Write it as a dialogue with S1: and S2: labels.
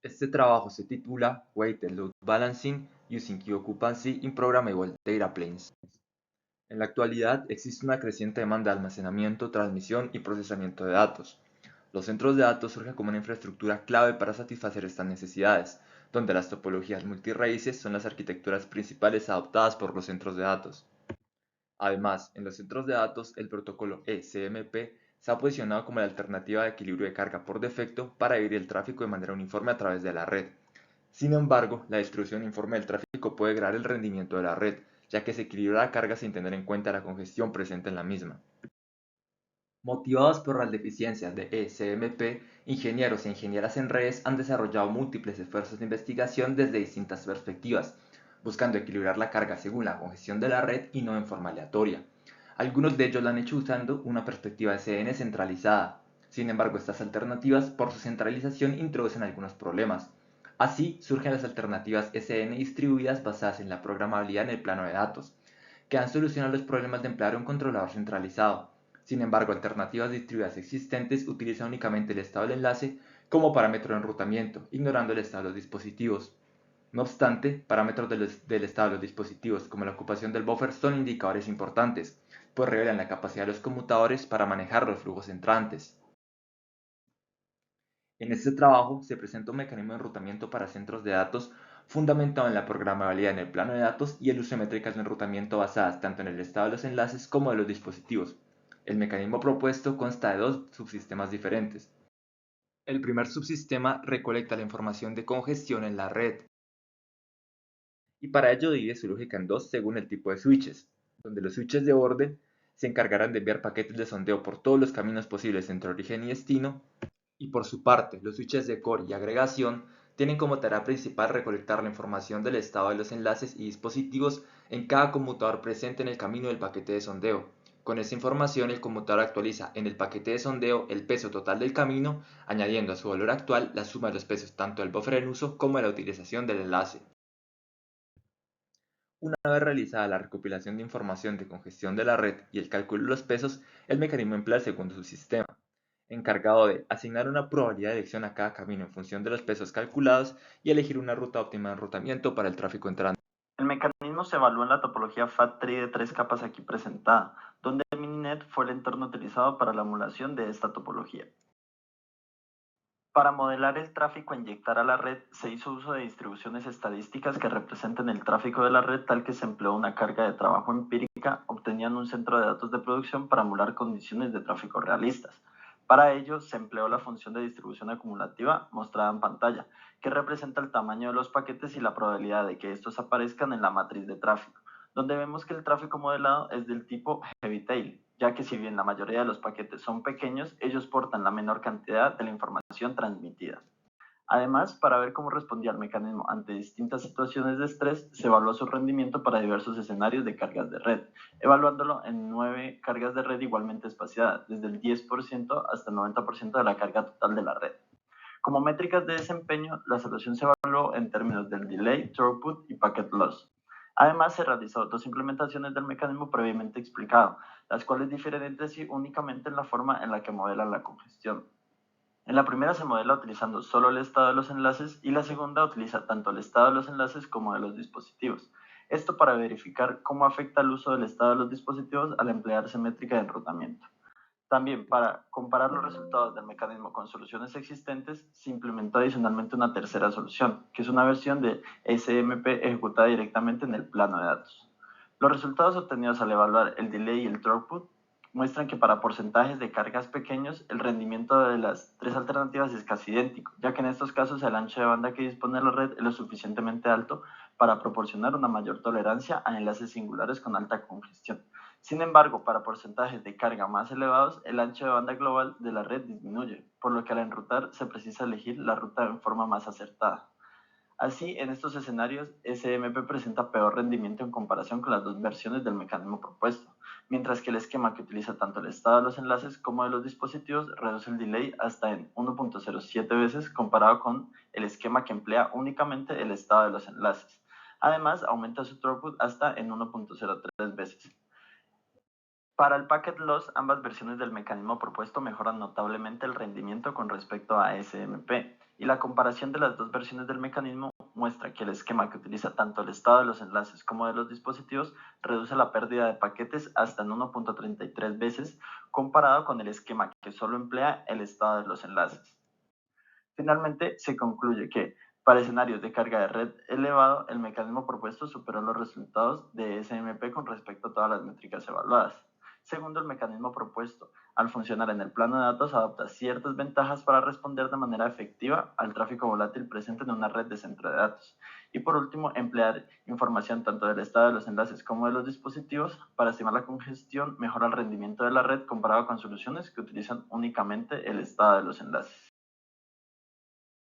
S1: Este trabajo se titula Weighted Load Balancing Using Key Occupancy in Programmable Data Planes. En la actualidad existe una creciente demanda de almacenamiento, transmisión y procesamiento de datos. Los centros de datos surgen como una infraestructura clave para satisfacer estas necesidades, donde las topologías multirraíces son las arquitecturas principales adoptadas por los centros de datos. Además, en los centros de datos, el protocolo ECMP se ha posicionado como la alternativa de equilibrio de carga por defecto para dividir el tráfico de manera uniforme a través de la red. Sin embargo, la distribución uniforme del tráfico puede degradar el rendimiento de la red, ya que se equilibra la carga sin tener en cuenta la congestión presente en la misma. Motivados por las deficiencias de ECMP, ingenieros e ingenieras en redes han desarrollado múltiples esfuerzos de investigación desde distintas perspectivas, buscando equilibrar la carga según la congestión de la red y no en forma aleatoria. Algunos de ellos lo han hecho usando una perspectiva SN centralizada. Sin embargo, estas alternativas, por su centralización, introducen algunos problemas. Así surgen las alternativas SN distribuidas basadas en la programabilidad en el plano de datos, que han solucionado los problemas de emplear un controlador centralizado. Sin embargo, alternativas distribuidas existentes utilizan únicamente el estado del enlace como parámetro de enrutamiento, ignorando el estado de los dispositivos. No obstante, parámetros del estado de los dispositivos, como la ocupación del buffer, son indicadores importantes, pues revelan la capacidad de los conmutadores para manejar los flujos entrantes. En este trabajo se presenta un mecanismo de enrutamiento para centros de datos fundamentado en la programabilidad en el plano de datos y el uso de métricas de enrutamiento basadas tanto en el estado de los enlaces como de los dispositivos. El mecanismo propuesto consta de dos subsistemas diferentes. El primer subsistema recolecta la información de congestión en la red y para ello divide su lógica en dos según el tipo de switches, donde los switches de borde se encargarán de enviar paquetes de sondeo por todos los caminos posibles entre origen y destino, y por su parte, los switches de core y agregación tienen como tarea principal recolectar la información del estado de los enlaces y dispositivos en cada conmutador presente en el camino del paquete de sondeo. Con esta información, el conmutador actualiza en el paquete de sondeo el peso total del camino, añadiendo a su valor actual la suma de los pesos tanto del buffer en uso como de la utilización del enlace. Una vez realizada la recopilación de información de congestión de la red y el cálculo de los pesos, el mecanismo emplea el segundo subsistema, encargado de asignar una probabilidad de elección a cada camino en función de los pesos calculados y elegir una ruta óptima de enrutamiento para el tráfico entrante.
S2: El mecanismo se evalúa en la topología FAT-Tree de tres capas aquí presentada, donde el Mininet fue el entorno utilizado para la emulación de esta topología. Para modelar el tráfico a inyectar a la red, se hizo uso de distribuciones estadísticas que representen el tráfico de la red tal que se empleó una carga de trabajo empírica obtenida en un centro de datos de producción para emular condiciones de tráfico realistas. Para ello, se empleó la función de distribución acumulativa mostrada en pantalla, que representa el tamaño de los paquetes y la probabilidad de que estos aparezcan en la matriz de tráfico, donde vemos que el tráfico modelado es del tipo heavy tail, ya que si bien la mayoría de los paquetes son pequeños, ellos portan la menor cantidad de la información transmitida. Además, para ver cómo respondía el mecanismo ante distintas situaciones de estrés, se evaluó su rendimiento para diversos escenarios de cargas de red, evaluándolo en 9 cargas de red igualmente espaciadas, desde el 10% hasta el 90% de la carga total de la red. Como métricas de desempeño, la solución se evaluó en términos del delay, throughput y packet loss. Además, se realizó dos implementaciones del mecanismo previamente explicado, las cuales difieren entre sí únicamente en la forma en la que modelan la congestión. En la primera se modela utilizando solo el estado de los enlaces y la segunda utiliza tanto el estado de los enlaces como de los dispositivos. Esto para verificar cómo afecta el uso del estado de los dispositivos al emplearse métrica de enrutamiento. También, para comparar los resultados del mecanismo con soluciones existentes, se implementó adicionalmente una tercera solución, que es una versión de SMP ejecutada directamente en el plano de datos. Los resultados obtenidos al evaluar el delay y el throughput muestran que para porcentajes de cargas pequeños, el rendimiento de las tres alternativas es casi idéntico, ya que en estos casos el ancho de banda que dispone la red es lo suficientemente alto para proporcionar una mayor tolerancia a enlaces singulares con alta congestión. Sin embargo, para porcentajes de carga más elevados, el ancho de banda global de la red disminuye, por lo que al enrutar se precisa elegir la ruta en forma más acertada. Así, en estos escenarios, SMP presenta peor rendimiento en comparación con las dos versiones del mecanismo propuesto, mientras que el esquema que utiliza tanto el estado de los enlaces como de los dispositivos reduce el delay hasta en 1.07 veces comparado con el esquema que emplea únicamente el estado de los enlaces. Además, aumenta su throughput hasta en 1.03 veces. Para el packet loss, ambas versiones del mecanismo propuesto mejoran notablemente el rendimiento con respecto a SMP, y la comparación de las dos versiones del mecanismo muestra que el esquema que utiliza tanto el estado de los enlaces como de los dispositivos reduce la pérdida de paquetes hasta en 1.33 veces comparado con el esquema que solo emplea el estado de los enlaces. Finalmente, se concluye que para escenarios de carga de red elevado, el mecanismo propuesto superó los resultados de SMP con respecto a todas las métricas evaluadas. Segundo, el mecanismo propuesto, al funcionar en el plano de datos, adopta ciertas ventajas para responder de manera efectiva al tráfico volátil presente en una red de centro de datos. Y por último, emplear información tanto del estado de los enlaces como de los dispositivos para estimar la congestión mejora el rendimiento de la red comparado con soluciones que utilizan únicamente el estado de los enlaces.